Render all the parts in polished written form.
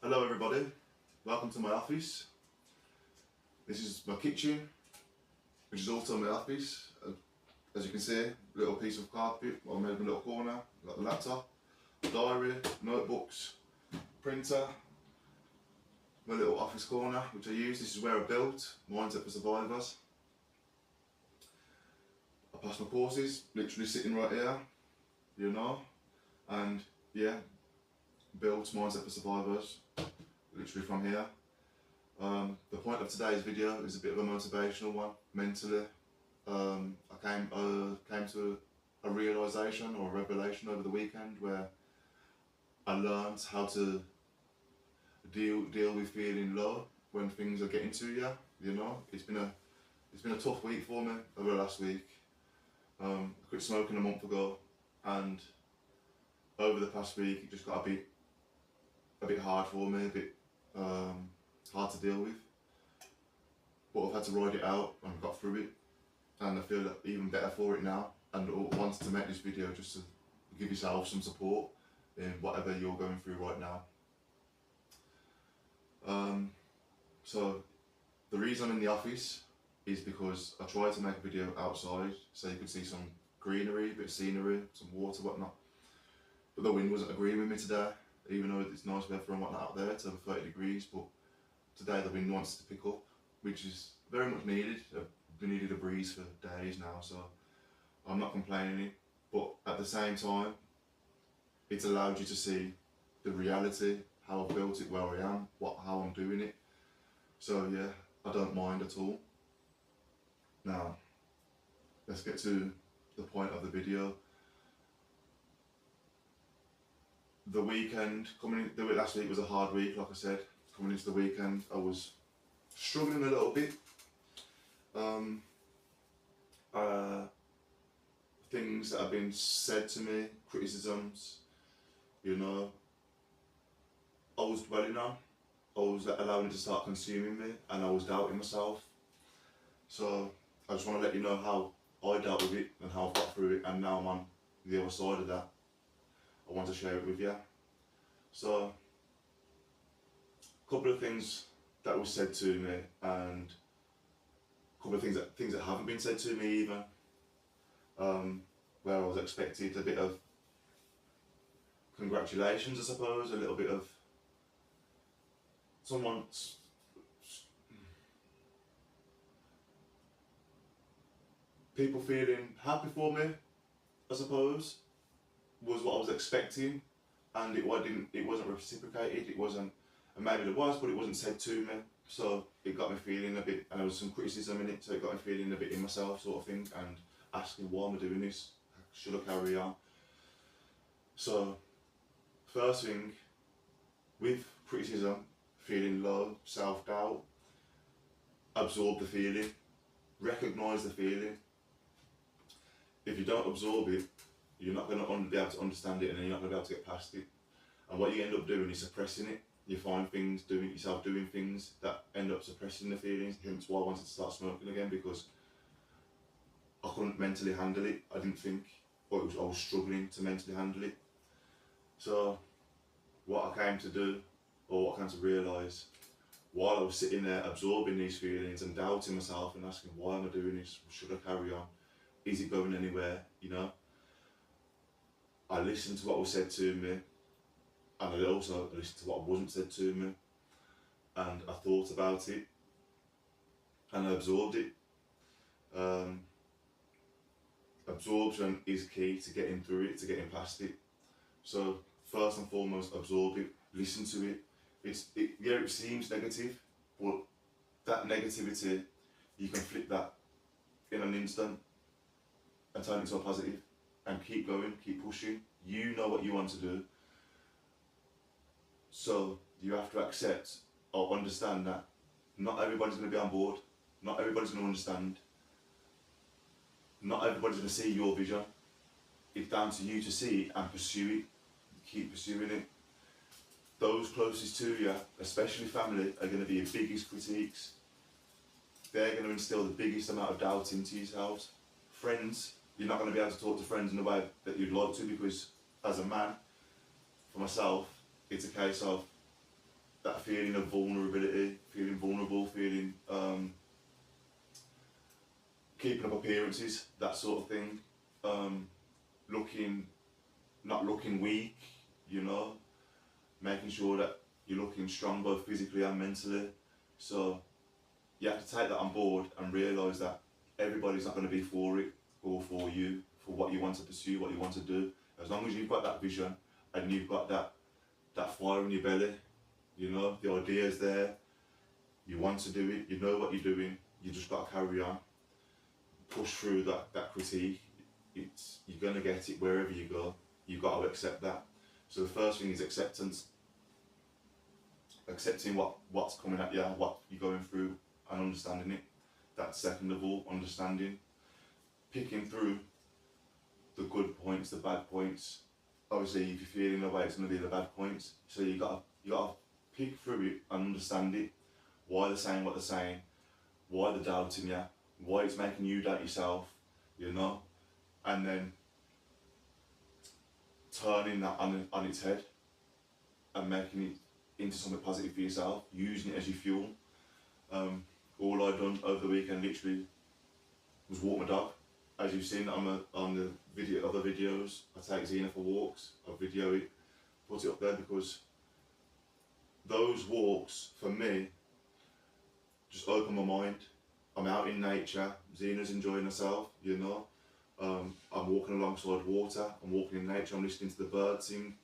Hello everybody, welcome to my office. This is my kitchen, which is also my office. As you can see, a little piece of carpet, I made a little corner, got the laptop, diary, notebooks, printer, my little office corner which I use. This is where I built Mindset for Survivors. I passed my courses, literally sitting right here, you know, and yeah, built Mindset for Survivors, literally from here. The point of today's video is a bit of a motivational one, mentally. I came to a realisation or a revelation over the weekend where I learned how to deal with feeling low when things are getting to you. You know, it's been a tough week for me over the last week. I quit smoking a month ago, and over the past week it just got a bit hard for me, a bit hard to deal with. But I've had to ride it out and I've got through it, and I feel even better for it now. And I wanted to make this video just to give yourself some support in whatever you're going through right now. So the reason I'm in the office is because I tried to make a video outside so you could see some greenery, a bit of scenery, some water, whatnot. But the wind wasn't agreeing with me today, even though it's nice weather and whatnot out there, it's over 30 degrees, but today the wind wants to pick up, which is very much needed. We needed a breeze for days now, so I'm not complaining. But at the same time, it's allowed you to see the reality, how I've built it, where I am, how I'm doing it. So yeah, I don't mind at all. Now, let's get to the point of the video. The weekend, last week was a hard week, like I said. Coming into the weekend, I was struggling a little bit. Things that have been said to me, criticisms, you know, I was dwelling on. I was allowing it to start consuming me, and I was doubting myself. So I just want to let you know how I dealt with it and how I got through it, and now I'm on the other side of that. I want to share it with you. So, a couple of things that was said to me, and a couple of things that haven't been said to me even, where I was expected a bit of congratulations, I suppose, a little bit of people feeling happy for me, I suppose, was what I was expecting, and it wasn't reciprocated. It wasn't, and maybe it was, but it wasn't said to me. So it got me feeling a bit, and there was some criticism in it. So it got me feeling a bit in myself, sort of thing, and asking, why am I doing this? Should I carry on? So first thing, with criticism, feeling low, self-doubt, absorb the feeling, recognise the feeling. If you don't absorb it, you're not going to be able to understand it, and then you're not going to be able to get past it. And what you end up doing is suppressing it. You find things, doing things that end up suppressing the feelings. Hence why I wanted to start smoking again, because I couldn't mentally handle it. I didn't think, I was struggling to mentally handle it. So what I came to do, or what I came to realise, while I was sitting there absorbing these feelings and doubting myself and asking, why am I doing this? Should I carry on? Is it going anywhere? You know? I listened to what was said to me, and I also listened to what wasn't said to me, and I thought about it, and I absorbed it. Absorption is key to getting through it, to getting past it. So first and foremost, absorb it, listen to it. It seems negative, but that negativity, you can flip that in an instant and turn it into a positive, and keep going, keep pushing. You know what you want to do. So you have to accept or understand that not everybody's going to be on board, not everybody's going to understand, not everybody's going to see your vision. It's down to you to see it and pursue it, keep pursuing it. Those closest to you, especially family, are going to be your biggest critiques. They're going to instill the biggest amount of doubt into yourselves. Friends, you're not going to be able to talk to friends in the way that you'd like to, because as a man, for myself, it's a case of that feeling of vulnerability, feeling vulnerable, feeling keeping up appearances, that sort of thing. Not looking weak, you know, making sure that you're looking strong both physically and mentally. So you have to take that on board and realise that everybody's not going to be for it or for you, for what you want to pursue, what you want to do. As long as you've got that vision and you've got that fire in your belly, you know, the idea's there, you want to do it, you know what you're doing, you just got to carry on, push through that critique. You're going to get it wherever you go. You've got to accept that. So the first thing is acceptance. Accepting what's coming at you, what you're going through, and understanding it. That's second of all, understanding. Picking through the good points, the bad points. Obviously, if you're feeling the way, it's going to be the bad points. So you got to pick through it and understand it. Why they're saying what they're saying. Why they're doubting you. Why it's making you doubt yourself. You know, and then turning that on its head and making it into something positive for yourself, using it as your fuel. All I've done over the weekend literally was walk my dog. As you've seen on the other videos, I take Zena for walks, I video it, put it up there, because those walks for me just open my mind. I'm out in nature, Zena's enjoying herself, you know. I'm walking alongside water, I'm walking in nature, I'm listening to the birds sing,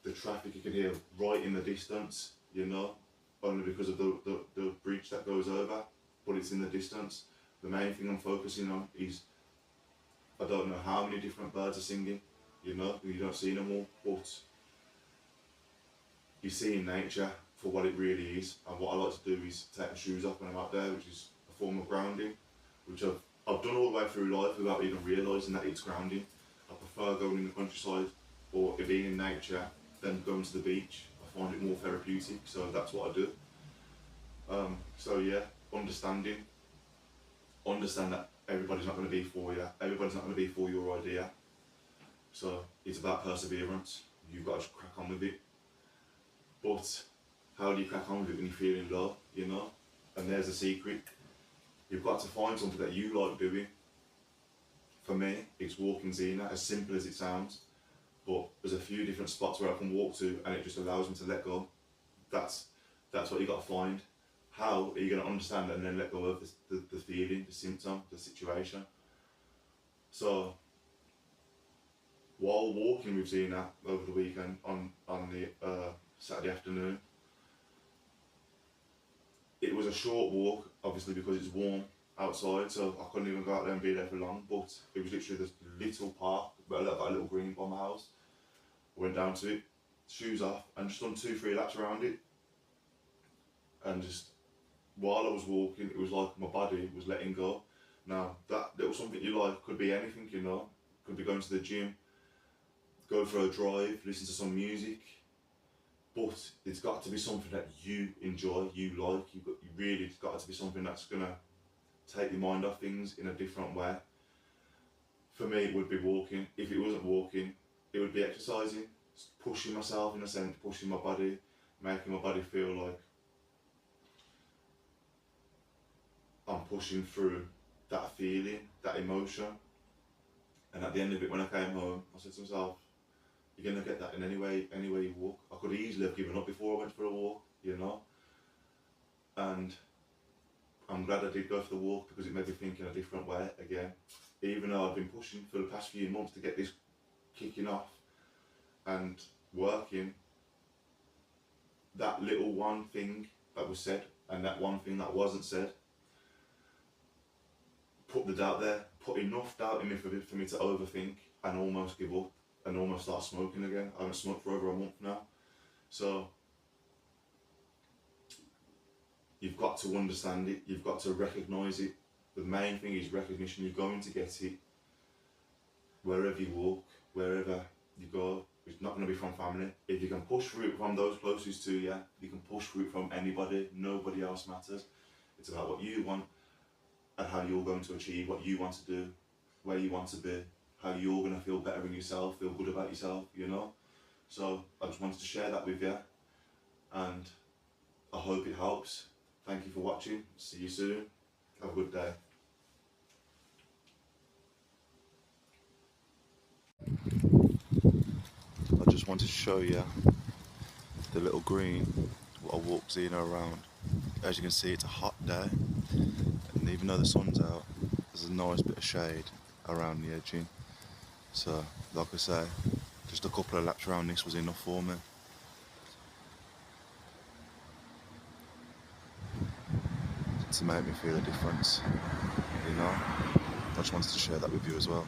the traffic you can hear right in the distance, you know, only because of the bridge that goes over, but it's in the distance. The main thing I'm focusing on is, I don't know how many different birds are singing, you know, you don't see them all, but you see in nature for what it really is. And what I like to do is take my shoes off when I'm out there, which is a form of grounding, which I've done all the way through life without even realising that it's grounding. I prefer going in the countryside or being in nature than going to the beach. I find it more therapeutic, so that's what I do. So yeah, understand that everybody's not going to be for you, everybody's not going to be for your idea. So it's about perseverance, you've got to crack on with it. But how do you crack on with it when you're feeling low, you know? And there's a secret. You've got to find something that you like doing. For me, it's walking Zena, as simple as it sounds, but there's a few different spots where I can walk to and it just allows me to let go. That's what you got to find. How are you going to understand it and then let go of the feeling, the symptom, the situation? So, while walking with Zena over the weekend on the Saturday afternoon, it was a short walk, obviously because it's warm outside, so I couldn't even go out there and be there for long, but it was literally this little park, but I got a little green by my house. I went down to it, shoes off, and just done 2-3 laps around it. And just, while I was walking, it was like my body was letting go. Now, that little something you like could be anything, you know. Could be going to the gym, go for a drive, listen to some music. But it's got to be something that you enjoy, you like. It's got to be something that's gonna take your mind off things in a different way. For me, it would be walking. If it wasn't walking, it would be exercising, pushing myself in a sense, pushing my body, making my body feel like I'm pushing through that feeling, that emotion. And at the end of it, when I came home, I said to myself, you're going to get that in any way you walk. I could easily have given up before I went for a walk, you know. And I'm glad I did go for the walk, because it made me think in a different way again. Even though I've been pushing for the past few months to get this kicking off and working, that little one thing that was said and that one thing that wasn't said put the doubt there, put enough doubt in me for me to overthink and almost give up and almost start smoking again. I haven't smoked for over a month now. So you've got to understand it, you've got to recognise it. The main thing is recognition. You're going to get it wherever you walk, wherever you go. It's not going to be from family. If you can push through it from those closest to you, you can push through it from anybody. Nobody else matters. It's about what you want and how you're going to achieve what you want to do, where you want to be, how you're going to feel better in yourself, feel good about yourself, you know. So I just wanted to share that with you, and I hope it helps. Thank you for watching. See you soon. Have a good day. I just wanted to show you the little green, what I walked Zena around. As you can see, it's a hot day, and even though the sun's out, there's a nice bit of shade around the edging. So, like I say, just a couple of laps around this was enough for me. To make me feel a difference, you know. I just wanted to share that with you as well.